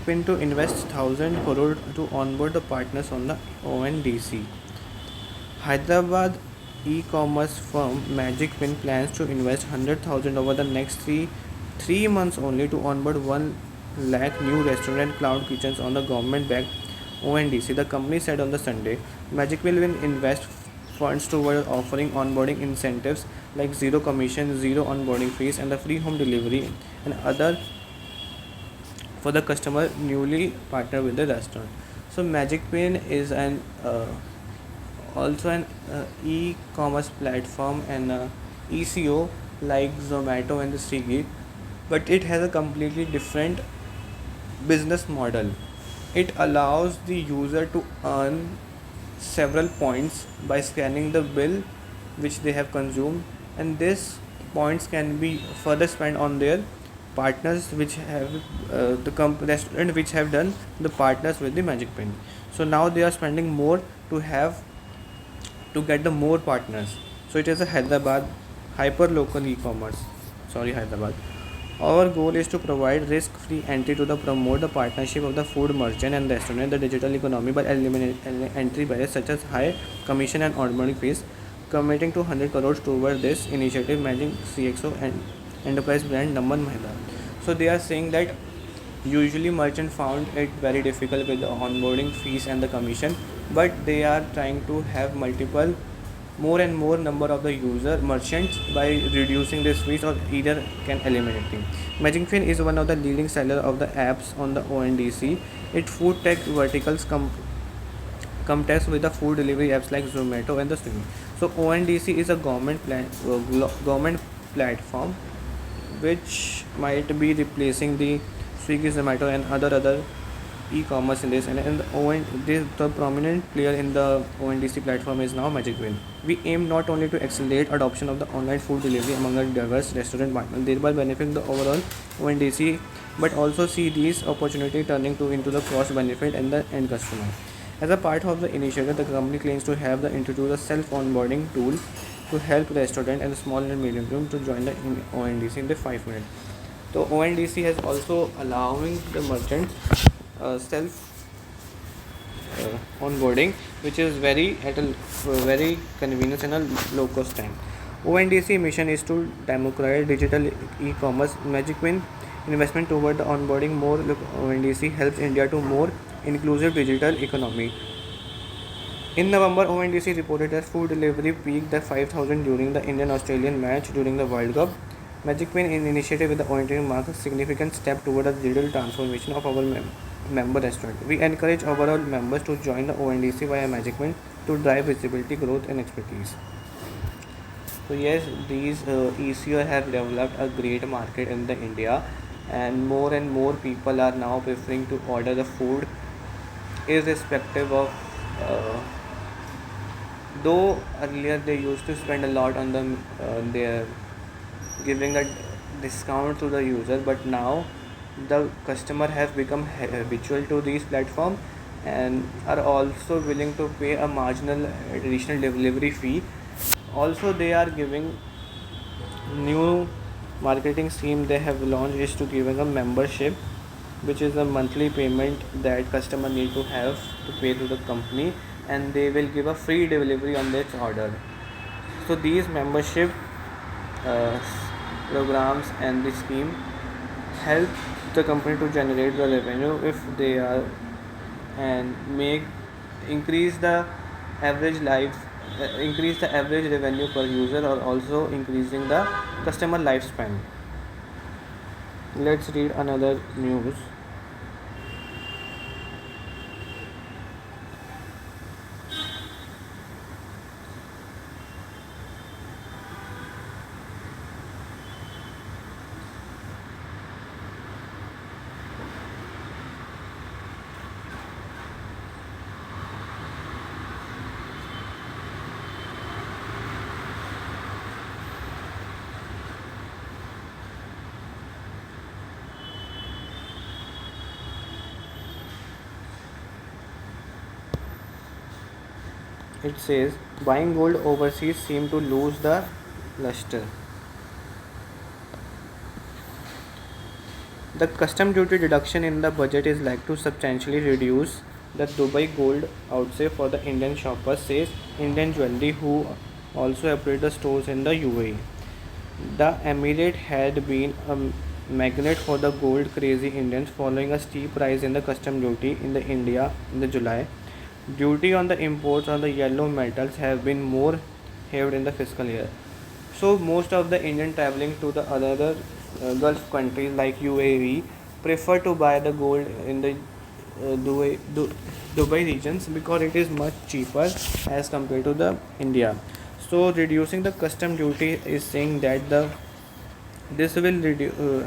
Magicpin to invest 1,000 crore to onboard the partners on the ONDC. Hyderabad e-commerce firm Magicpin plans to invest 100,000 over the next three months only to onboard 1 lakh new restaurant cloud kitchens on the government-backed ONDC. The company said on the Sunday, Magicpin will invest funds toward offering onboarding incentives like zero commission, zero onboarding fees, and the free home delivery and other for the customer newly partnered with the restaurant. So Magicpin is an also an e-commerce platform and ECO like Zomato and the Swiggy, but it has a completely different business model. It allows the user to earn several points by scanning the bill which they have consumed, and these points can be further spent on their partners which have restaurant which have done the partners with the Magicpin. So now they are spending more to have to get the more partners. So it is a Hyderabad hyper local e-commerce. Sorry, Hyderabad. Our goal is to provide risk-free entry to the promote the partnership of the food merchant and restaurant, the digital economy by eliminating entry barriers such as high commission and onboarding fees. Committing to 100 crores toward this initiative, managing CXO and enterprise brand Naman Mahila. So they are saying that usually merchant found it very difficult with the onboarding fees and the commission, but they are trying to have multiple more and more number of the user merchants by reducing this fees or either can eliminating. Magicfin is one of the leading seller of the apps on the ONDC. Its food tech verticals contest with the food delivery apps like Zomato and the Swiggy. So ONDC is a government platform which might be replacing the Swiggy, Zomato, and other e-commerce in this. And the prominent player in the ONDC platform is now Magicwin. We aim not only to accelerate adoption of the online food delivery among a diverse restaurant partners, thereby benefiting the overall ONDC, but also see these opportunity turning into the cost benefit and the end customer. As a part of the initiative, the company claims to have introduced a self-onboarding tool to help restaurant and small and medium firms to join the ONDC in the 5 minutes. So ONDC has also allowing the merchants self onboarding, which is very at a very convenience and a low cost time. ONDC mission is to democratize digital e-commerce. Magicwin investment toward the onboarding more ONDC helps India to more inclusive digital economy. In November, ONDC reported that food delivery peaked at 5,000 during the Indian-Australian match during the World Cup. Magicpin initiative with the ONDC marks a significant step toward the digital transformation of our member restaurant. We encourage overall members to join the ONDC via Magicpin to drive visibility, growth, and expertise. So yes, these ECO have developed a great market in the India, and more people are now preferring to order the food, irrespective of. Though earlier they used to spend a lot on their giving a discount to the user, but now the customer have become habitual to these platform and are also willing to pay a marginal additional delivery fee. Also they are giving new marketing scheme they have launched is to giving a membership, which is a monthly payment that customer need to have to pay to the company, and they will give a free delivery on their order. So these membership uh, programs and the scheme help the company to generate the revenue if they are and make increase the average life increase the average revenue per user, or also increasing the customer lifespan. Let's read another news. It says buying gold overseas seem to lose the luster. The custom duty deduction in the budget is like to substantially reduce the Dubai gold outlay for the Indian shoppers, says Indian Jewelry, who also operate the stores in the UAE. The emirate had been a magnet for the gold crazy Indians following a steep rise in the custom duty in the India in the July. Duty on the imports on the yellow metals have been more heavy in the fiscal year. So most of the Indian traveling to the other Gulf countries like UAE prefer to buy the gold in the Dubai regions because it is much cheaper as compared to the India. So reducing the custom duty is saying that the this will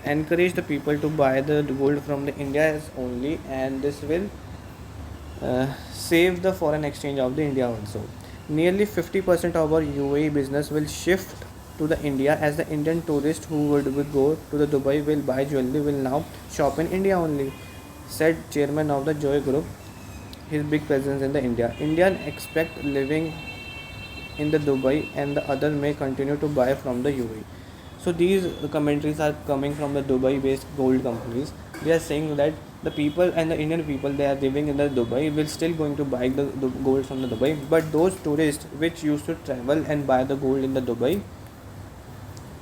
encourage the people to buy the gold from the India as only, and this will save the foreign exchange of the India also. Nearly 50% of our UAE business will shift to the India as the Indian tourists who would go to the Dubai will buy jewelry will now shop in India only, said chairman of the Joy Group. His big presence in the India. Indian expect living in the Dubai and the other may continue to buy from the UAE. So these commentaries are coming from the Dubai based gold companies. They are saying that the people and the Indian people they are living in the Dubai will still going to buy the gold from the Dubai, but those tourists which used to travel and buy the gold in the Dubai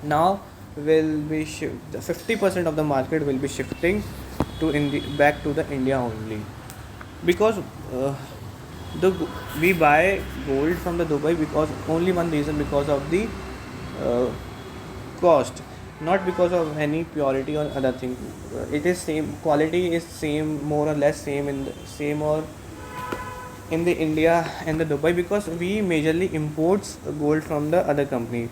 now will be 50% of the market will be shifting to India, back to the India only, because the we buy gold from the Dubai because only one reason, because of the uh, cost, not because of any purity or other thing. It is same quality is same, more or less same in the same or in the India and the Dubai, because we majorly imports gold from the other company.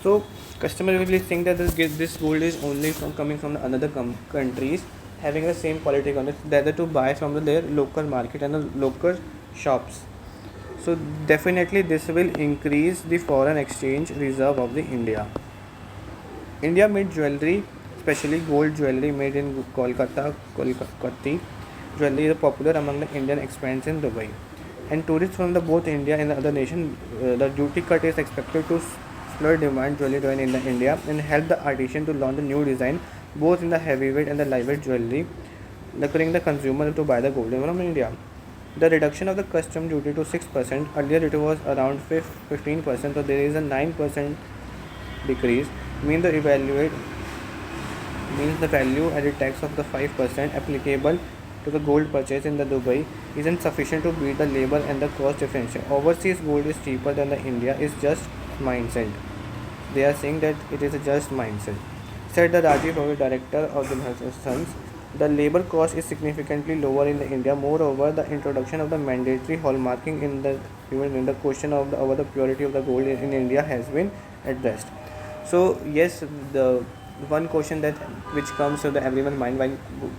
So customer will think that this gold is only from coming from the another countries having the same quality on it, rather to buy from their local market and the local shops. So definitely this will increase the foreign exchange reserve of the India. India made jewelry, especially gold jewelry made in Kolkata jewelry is popular among the Indian expats in Dubai. And tourists from the both India and the other nation, the duty cut is expected to spur demand jewelry in the India and help the artisan to launch a new design both in the heavyweight and the lightweight jewelry, encouraging the consumer to buy the gold from India. The reduction of the custom duty to 6%, earlier it was around 15%, so there is a 9% decrease, mean the evaluate means the value added tax of the 5% applicable to the gold purchase in the Dubai isn't sufficient to beat the labor and the cost differential. Overseas gold is cheaper than the India is just mindset. They are saying that it is a just mindset. Said the Rajiv Ravi, director of the Sons, the labor cost is significantly lower in the India. Moreover, the introduction of the mandatory hallmarking in the even in the question of the over the purity of the gold in India has been addressed. So yes, the one question that which comes to the everyone's mind while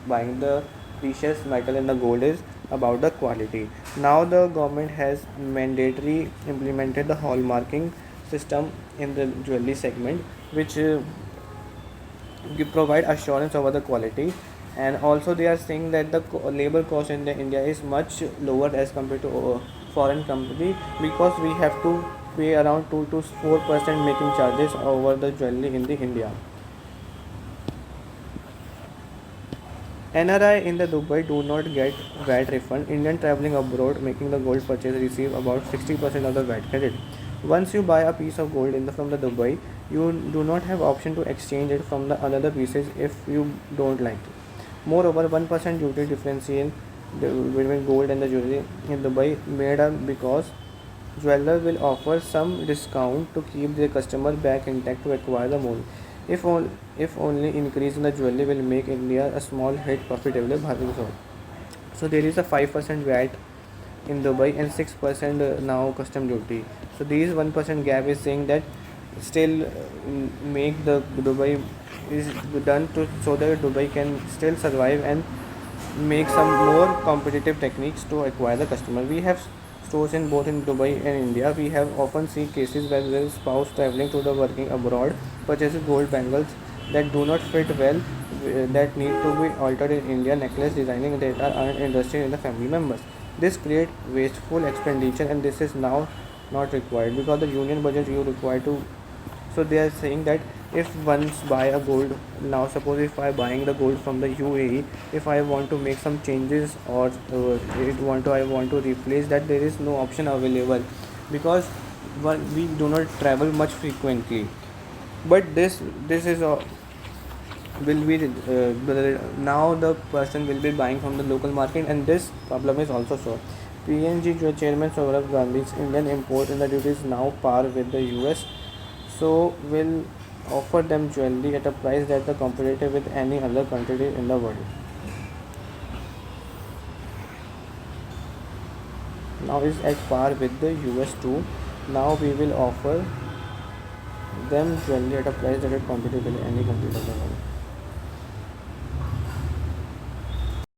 buying the precious metal and the gold is about the quality. Now the government has mandatory implemented the hallmarking system in the jewelry segment, which provide assurance over the quality. And also they are saying that the labor cost in the India is much lower as compared to foreign company, because we have to pay around 2 to 4% making charges over the jewelry in the India. NRI in the Dubai do not get VAT refund. Indian traveling abroad making the gold purchase receive about 60% of the VAT credit. Once you buy a piece of gold from the Dubai, you do not have option to exchange it from the another pieces if you don't like it. Moreover, 1% duty differential between gold and the jewelry in Dubai made up because jeweler will offer some discount to keep their customer back intact to acquire the more. If only increase in the jewelry will make India a small hit profitable. So there is a 5% VAT in Dubai and 6% now custom duty. So these 1% gap is saying that still make the Dubai is done to so that Dubai can still survive and make some more competitive techniques to acquire the customer. We have stores in both in Dubai and India. We have often seen cases where the spouse traveling to the working abroad purchases gold bangles that do not fit well, that need to be altered in India, necklace designing that are interested in the family members. This creates wasteful expenditure, and this is now not required because the union budget you require to So they are saying that if once buy a gold, now suppose if I buying the gold from the UAE, if I want to make some changes or I want to replace that, there is no option available because we do not travel much frequently. But this is will be now the person will be buying from the local market, and this problem is also solved. PNG Chairman Sohrab Gandhi's Indian import in the duty is now par with the US, so will offer them jewelry at a price that is competitive with any other country in the world. Now is at par with the US too. Now we will offer them jewelry at a price that is competitive with any country in the world.